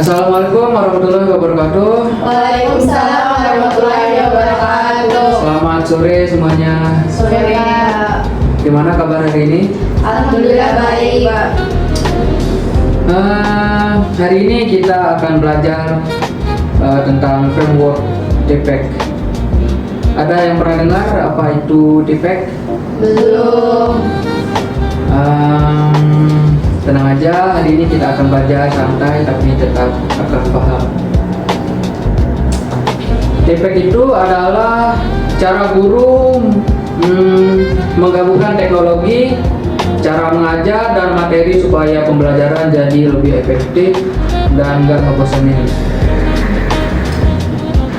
Assalamualaikum warahmatullahi wabarakatuh. Waalaikumsalam warahmatullahi wabarakatuh. Selamat sore semuanya. Sore Pak. Gimana kabar hari ini? Alhamdulillah baik Pak. Hari ini kita akan belajar tentang framework DPEG. Ada yang pernah dengar apa itu DPEG? Belum. Tenang aja, hari ini kita akan belajar santai tapi tetap akan paham. DPEG itu adalah cara guru menggabungkan teknologi, cara mengajar dan materi supaya pembelajaran jadi lebih efektif dan gak ngebosenin.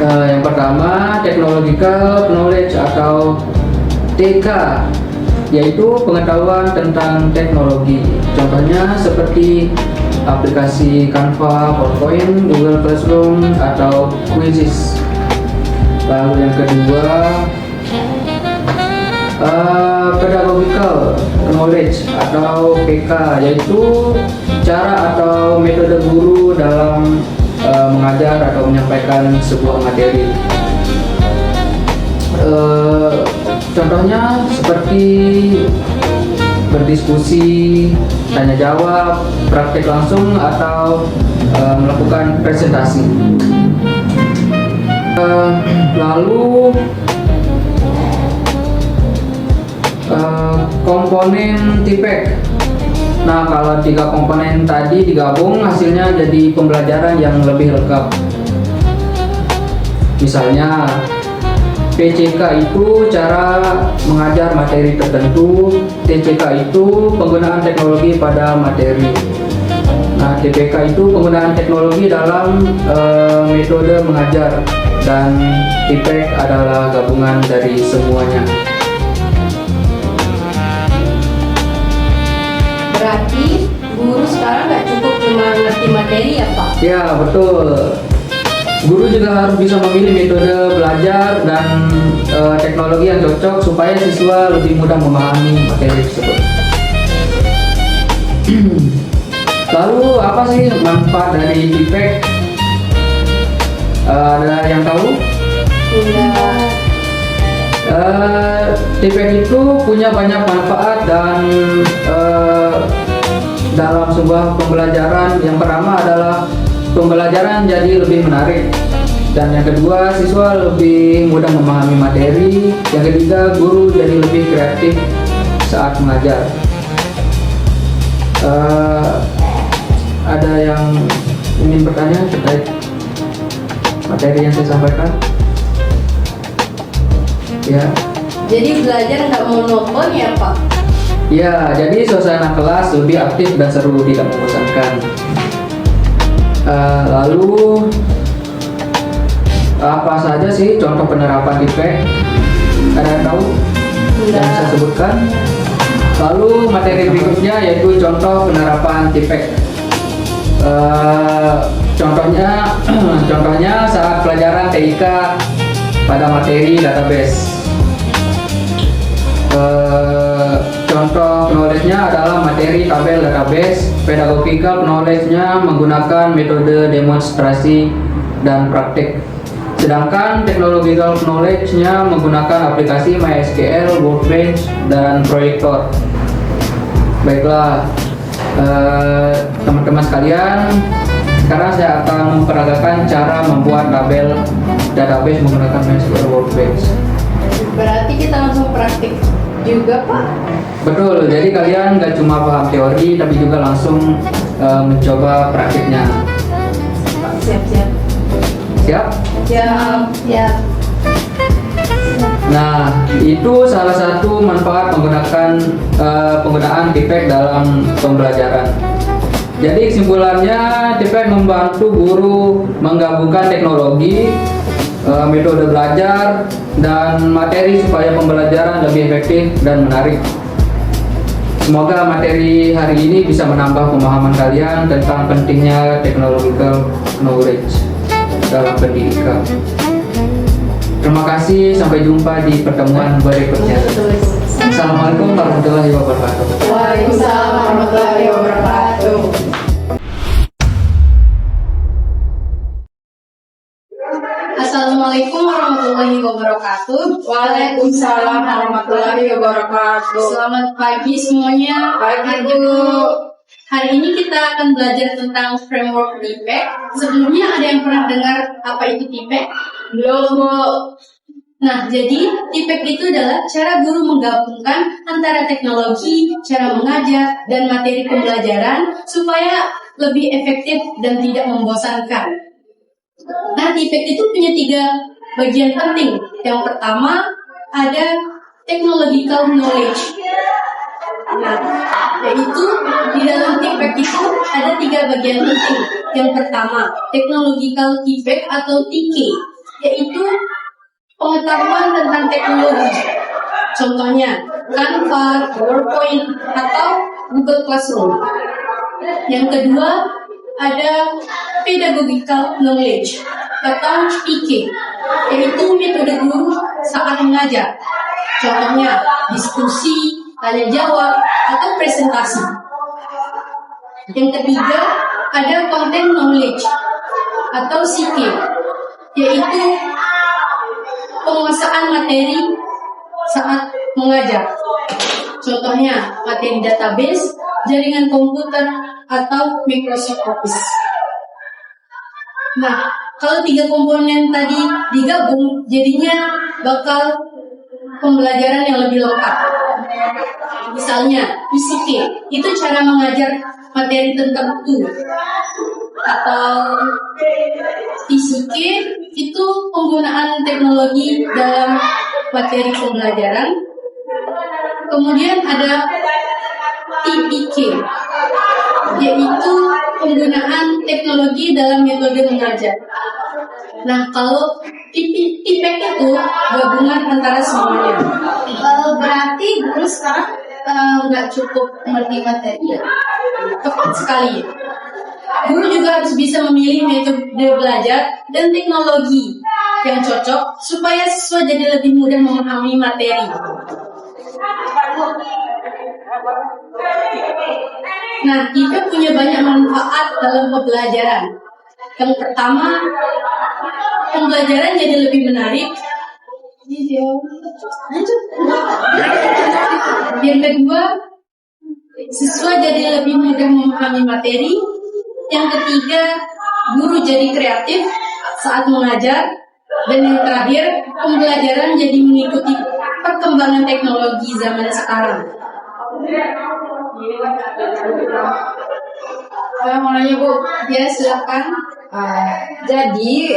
Yang pertama, technological knowledge atau TK, yaitu pengetahuan tentang teknologi. Contohnya seperti aplikasi Canva, PowerPoint, Google Classroom, atau Quizzes. Lalu yang kedua, pedagogical knowledge atau PK, yaitu cara atau metode guru dalam mengajar atau menyampaikan sebuah materi. Contohnya seperti berdiskusi, tanya jawab, praktik langsung, atau melakukan presentasi. Lalu komponen TPEG. Nah, kalau 3 komponen tadi digabung hasilnya jadi pembelajaran yang lebih lengkap. Misalnya PCK itu cara mengajar materi tertentu, TCK itu penggunaan teknologi pada materi. Nah, TPK itu penggunaan teknologi dalam metode mengajar, dan TPEG adalah gabungan dari semuanya. Berarti guru sekarang nggak cukup cuma ngerti materi ya Pak? Ya, betul. Guru juga harus bisa memilih metode belajar dan teknologi yang cocok supaya siswa lebih mudah memahami materi tersebut. Lalu apa sih manfaat dari TPEG? Ada yang tahu? Enggak. TPEG itu punya banyak manfaat dan dalam sebuah pembelajaran. Yang pertama adalah pembelajaran jadi lebih menarik, dan yang kedua siswa lebih mudah memahami materi, yang ketiga guru jadi lebih kreatif saat mengajar. Ada yang ingin bertanya terkait materi yang saya sampaikan? Ya. Jadi belajar nggak monoton ya Pak? Ya, jadi suasana kelas lebih aktif dan seru, tidak membosankan. Lalu apa saja sih contoh penerapan TPEG? Ada yang tahu yang saya sebutkan? Lalu materi berikutnya yaitu contoh penerapan TPEG. Contohnya saat pelajaran TIK pada materi database. Contoh knowledge-nya adalah materi tabel database. Pedagogical knowledge-nya menggunakan metode demonstrasi dan praktik. Sedangkan technological knowledge-nya menggunakan aplikasi MySQL, Workbench, dan proyektor. Baiklah, teman-teman sekalian, sekarang saya akan memperagakan cara membuat tabel database menggunakan MySQL Workbench. Berarti kita langsung praktik juga Pak? Betul, jadi kalian gak cuma paham teori tapi juga langsung mencoba praktiknya. Siap-siap. Siap? Siap. Nah, itu salah satu manfaat penggunaan TPEG dalam pembelajaran. Jadi kesimpulannya, TPEG membantu guru menggabungkan teknologi, metode belajar, dan materi supaya pembelajaran lebih efektif dan menarik. Semoga materi hari ini bisa menambah pemahaman kalian tentang pentingnya technological knowledge dalam pendidikan. Terima kasih, sampai jumpa di pertemuan berikutnya. Assalamualaikum warahmatullahi wabarakatuh. Waalaikumsalam warahmatullahi wabarakatuh. Assalamualaikum warahmatullahi wabarakatuh. Waalaikumsalam warahmatullahi wabarakatuh. Selamat pagi semuanya. Pagi, Bu. Hari ini kita akan belajar tentang framework TIPEC. Sebelumnya ada yang pernah dengar apa itu TIPEC? Belum, Bu. Nah, jadi TIPEC itu adalah cara guru menggabungkan antara teknologi, cara mengajar, dan materi pembelajaran supaya lebih efektif dan tidak membosankan. Nah, TIPEC itu punya 3 bagian penting. Yang pertama, ada technological knowledge. Nah, yaitu di dalam TIPEC itu ada 3 bagian penting. Yang pertama, technological TIPEC atau TK, yaitu pengetahuan tentang teknologi. Contohnya, Canva, PowerPoint, atau Google Classroom. Yang kedua, ada pedagogical knowledge atau PK, yaitu metode guru saat mengajar. Contohnya, diskusi, tanya jawab, atau presentasi. Yang ketiga, ada content knowledge atau CK, yaitu penguasaan materi saat mengajar. Contohnya, materi database, jaringan komputer, atau Microsoft Office. Nah, kalau 3 komponen tadi digabung, jadinya bakal pembelajaran yang lebih lengkap. Misalnya, PCK, itu cara mengajar materi tertentu. Atau PCK, itu penggunaan teknologi dalam materi pembelajaran. Kemudian ada TPK, yaitu penggunaan teknologi dalam metode mengajar. Nah, kalau TIPEC itu gabungan antara semuanya. Berarti guru sekarang nggak cukup mengerti materi ya? Tepat sekali. Guru juga harus bisa memilih metode belajar dan teknologi yang cocok supaya siswa jadi lebih mudah memahami materi. Nah, TIPEC punya banyak manfaat dalam pembelajaran. Yang pertama, pembelajaran jadi lebih menarik. Yang kedua, siswa jadi lebih mudah memahami materi. Yang ketiga, guru jadi kreatif saat mengajar. Dan yang terakhir, pembelajaran jadi mengikuti perkembangan teknologi zaman sekarang. Saya mau nanya, Bu. Ya, silakan. Jadi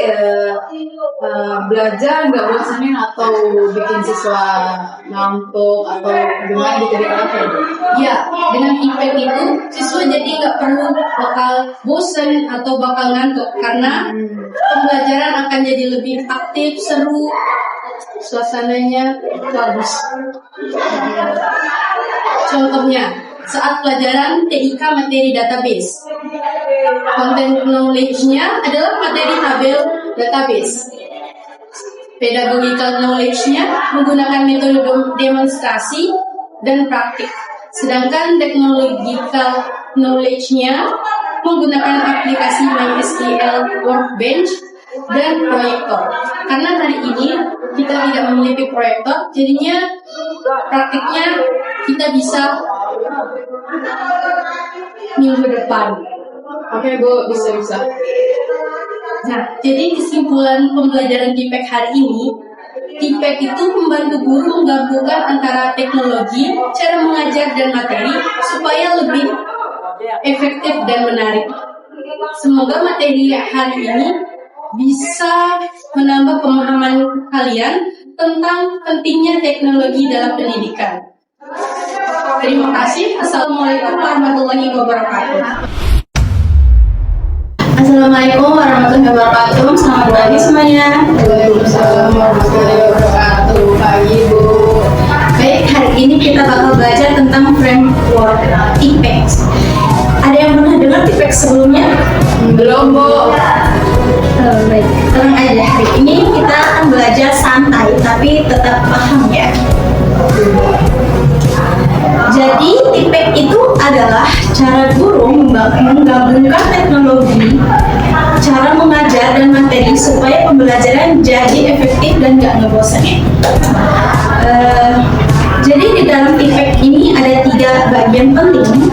belajar nggak bosanin atau bikin siswa ngantuk atau gimana gitu di kelas ya? Ya, dengan TIPEC itu siswa jadi nggak perlu bakal bosan atau bakal ngantuk karena pembelajaran akan jadi lebih aktif, seru, suasananya bagus. Contohnya, saat pelajaran TIK materi database, content knowledge-nya adalah materi tabel database. Pedagogical knowledge-nya menggunakan metode demonstrasi dan praktik. Sedangkan technological knowledge-nya menggunakan aplikasi MySQL Workbench dan proyektor. Karena hari ini kita tidak memiliki proyektor, jadinya praktiknya kita bisa minggu depan. Oke, Bu, bisa. Nah, jadi kesimpulan pembelajaran TIPEC hari ini, TIPEC itu membantu guru menggabungkan antara teknologi, cara mengajar, dan materi supaya lebih efektif dan menarik. Semoga materi hari ini bisa menambah pemahaman kalian tentang pentingnya teknologi dalam pendidikan. Terima kasih. Assalamualaikum warahmatullahi wabarakatuh. Assalamualaikum warahmatullahi wabarakatuh. Selamat pagi semuanya. Waalaikumsalam warahmatullahi wabarakatuh. Pagi, Bu. Baik, hari ini kita bakal belajar tentang framework TIPEC. Ada yang pernah dengar TIPEC sebelumnya? Belum, Bu. Baik, tenang aja. Hari ini kita akan belajar santai, tapi tetap paham ya. Jadi TIPEC itu adalah cara guru menggabungkan teknologi, cara mengajar dan materi supaya pembelajaran jadi jadi efektif dan nggak ngebosenin. Jadi di dalam TPEC ini ada 3 bagian penting.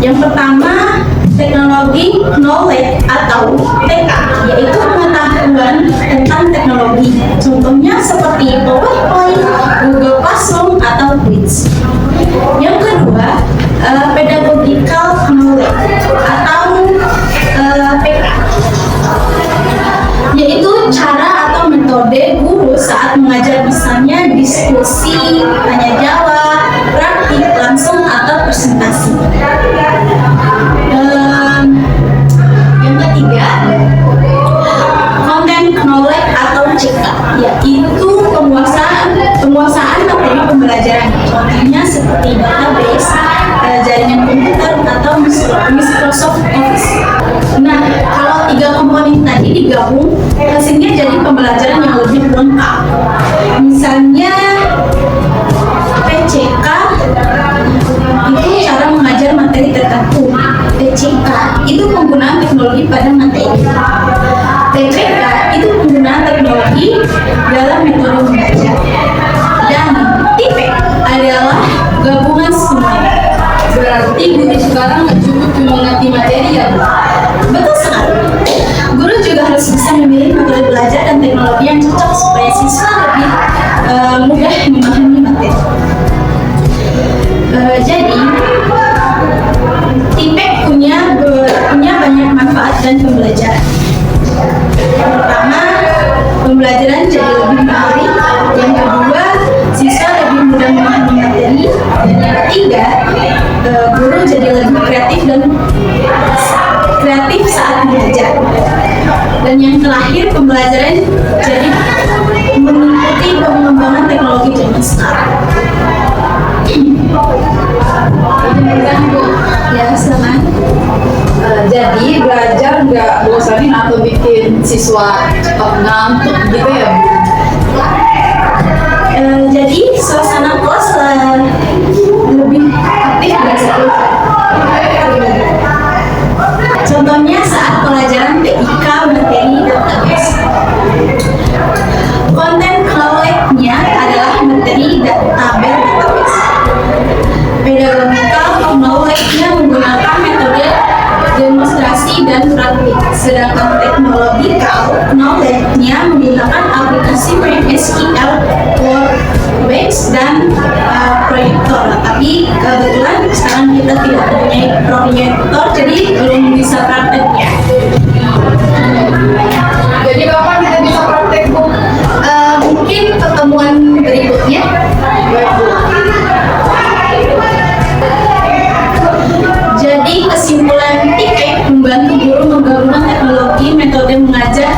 Yang pertama, teknologi knowledge atau TK, yaitu pengetahuan tentang teknologi. Contohnya seperti PowerPoint, Google Classroom, atau Quiz. Yang kedua, pedagogical knowledge atau PK, yaitu cara atau metode guru saat mengajar, misalnya diskusi, tanya jawab, praktik langsung, atau presentasi. Yang ketiga, content knowledge atau CK, yaitu penguasaan materi pembelajaran. Contohnya seperti database, jaringan komputer, atau Microsoft Office. Nah, kalau 3 komponen tadi digabung, hasilnya jadi pembelajaran yang lebih lengkap. Misalnya PCK itu cara mengajar materi tertentu. TCK itu penggunaan teknologi pada materi. TPK itu penggunaan teknologi dalam metode mengajar. Dan TPEC adalah gabungan semuanya. Berarti guru sekarang nggak cukup cuma ngerti materi ya, Bu? Betul sekali. Guru juga harus bisa memilih metode belajar dan teknologi yang cocok supaya siswa lebih mudah memahami materi. Jadi, TPEC punya banyak manfaat dan pembelajaran. Yang pertama, pembelajaran jadi lebih menarik. Yang kedua, siswa lebih mudah memahami materi. Dan yang ketiga, guru jadi lebih kreatif saat mengajar. Dan yang terakhir, pembelajaran jadi mengikuti pengembangan teknologi zaman sekarang. Ya, selamat. Jadi belajar nggak bosanin atau bikin siswa cepat ngantuk gitu ya, Bu? Jadi suasana kelas lebih aktif dan seru. Contohnya saat pelajaran TIK materi database. Konten knowledge-nya adalah materi tabel database. Pedagogical knowledge-nya menggunakan metode demonstrasi dan praktik, sedangkan technological knowledge-nya menggunakan aplikasi PSQL, Workbench, dan proyektor. Tapi kebetulan sekarang kita tidak mempunyai proyektor, jadi belum bisa prakteknya. Jadi kapan kita bisa praktek, Bu? Mungkin pertemuan berikutnya. Baik, Bu. Jadi kesimpulan TPEC membantu guru menggabungkan teknologi, metode mengajar,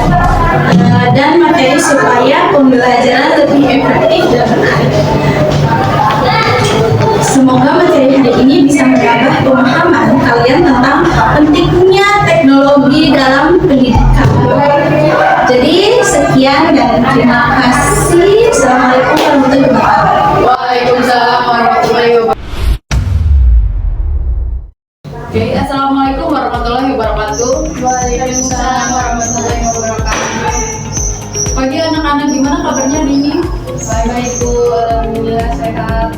dan materi supaya pembelajaran lebih efektif dan menarik. Semoga materi hari ini bisa menambah pemahaman kalian tentang pentingnya teknologi dalam pendidikan. Jadi sekian dan terima kasih. Assalamualaikum warahmatullahi wabarakatuh. Waalaikumsalam warahmatullahi wabarakatuh. Oke, assalamualaikum warahmatullahi wabarakatuh. Waalaikumsalam warahmatullahi wabarakatuh. Pagi anak-anak, gimana kabarnya hari ini? Baik, Bu. Alhamdulillah sehat.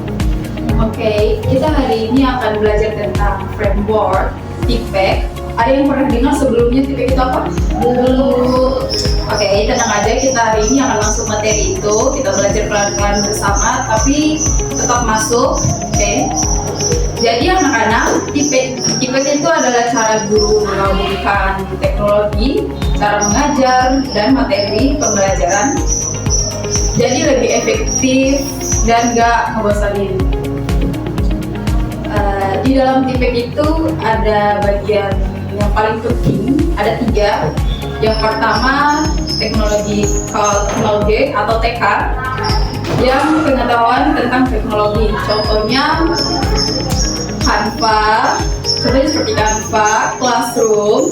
Oke, kita hari ini akan belajar tentang framework TPEC. Ada yang pernah dengar sebelumnya TPEC itu apa? Dulu. Oke, tenang aja, kita hari ini akan langsung materi itu. Kita belajar pelan-pelan bersama, tapi tetap masuk. Oke. Jadi anak-anak, TPEC itu adalah cara guru menggabungkan teknologi, cara mengajar, dan materi pembelajaran. Jadi lebih efektif dan gak ngebosanin. Di dalam TPEC itu ada bagian yang paling penting, ada 3. Yang pertama, teknologi atau TK, yang pengetahuan tentang teknologi. Contohnya Canva, contohnya seperti Canva, Classroom,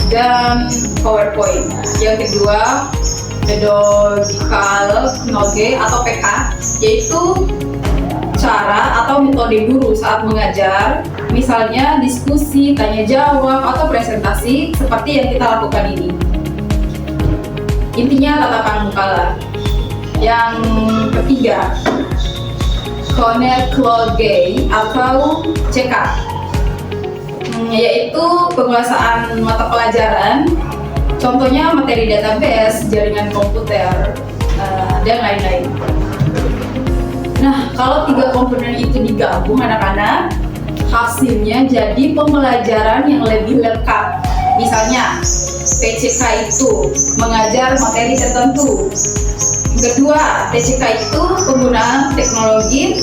dan PowerPoint. Yang kedua, pedagogical knowledge atau PK, yaitu cara atau metode guru saat mengajar, misalnya diskusi, tanya jawab, atau presentasi seperti yang kita lakukan ini. intinya tatapan muka lah. Yang ketiga, Connect-Cloud-Gay atau CK, yaitu penguasaan mata pelajaran, contohnya materi database, jaringan komputer, dan lain-lain. Nah, kalau tiga komponen itu digabung anak-anak, hasilnya jadi pembelajaran yang lebih lengkap. Misalnya, PCK itu mengajar materi tertentu. Kedua, TCK itu penggunaan teknologi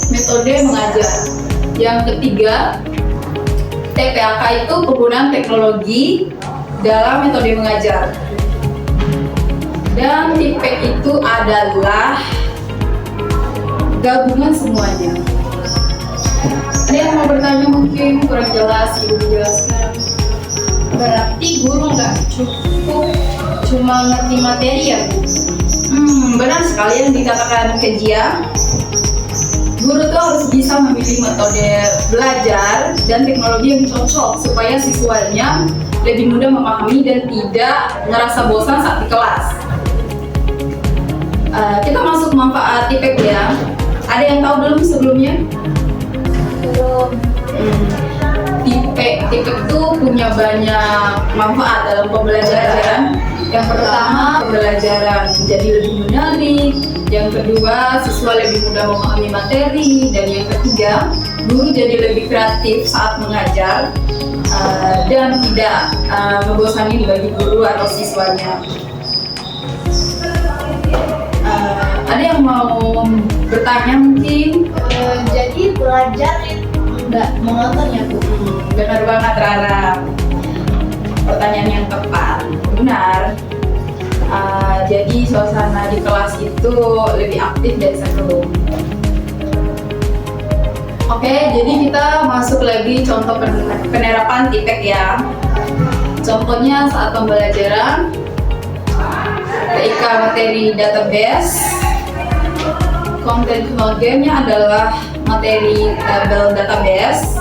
metode mengajar. Yang ketiga, TPAK itu penggunaan teknologi dalam metode mengajar. Dan TIPEK itu adalah gabungan semuanya. Ada yang mau bertanya mungkin kurang jelas, ibu jelaskan. Berarti guru nggak cukup cuma ngerti materi ya, Bu? Benar sekali yang dikatakan Kezia. Guru tuh harus bisa memilih metode belajar dan teknologi yang cocok supaya siswanya lebih mudah memahami dan tidak merasa bosan saat di kelas. Kita masuk manfaat TIPEK ya. Ada yang tahu belum sebelumnya? Belum. TIPEK itu punya banyak manfaat dalam pembelajaran. Yang pertama, pembelajaran jadi lebih menarik. Yang kedua, siswa lebih mudah memahami materi. Dan yang ketiga, guru jadi lebih kreatif saat mengajar dan tidak membosankan bagi guru atau siswanya. Ada yang mau bertanya mungkin? Jadi belajar nggak monoton ya, Bu? Benar banget Rara, pertanyaan yang tepat, benar. Jadi suasana di kelas itu lebih aktif dan seru. Oke, jadi kita masuk lagi contoh penerapan TIPEK ya. Contohnya saat pembelajaran TIK materi database, konten game-nya adalah materi tabel database.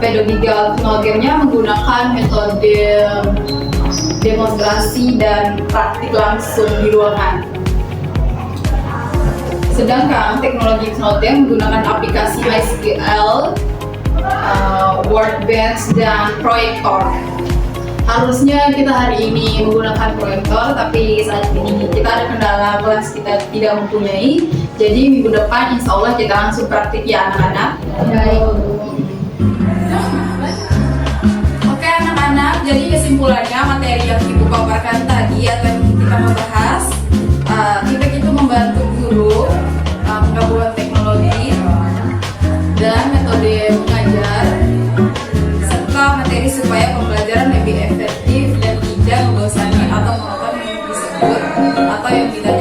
Pedagogical game-nya menggunakan metode demonstrasi dan praktik langsung di ruangan. Sedangkan teknologi game menggunakan aplikasi MySQL, Workbench, dan proyektor. Harusnya kita hari ini menggunakan proyektor, tapi saat ini kita ada kendala, kelas kita tidak mempunyai. Jadi minggu depan insya Allah kita langsung praktik ya anak-anak. Oke anak-anak, jadi kesimpulannya materi yang ibu paparkan tadi atau yang kita membahas, TIPEK itu membantu guru menggabungkan teknologi dan metode mengajar serta materi supaya pembelajaran lebih efektif dan tidak membosankan atau monoton yang disebut atau yang tidak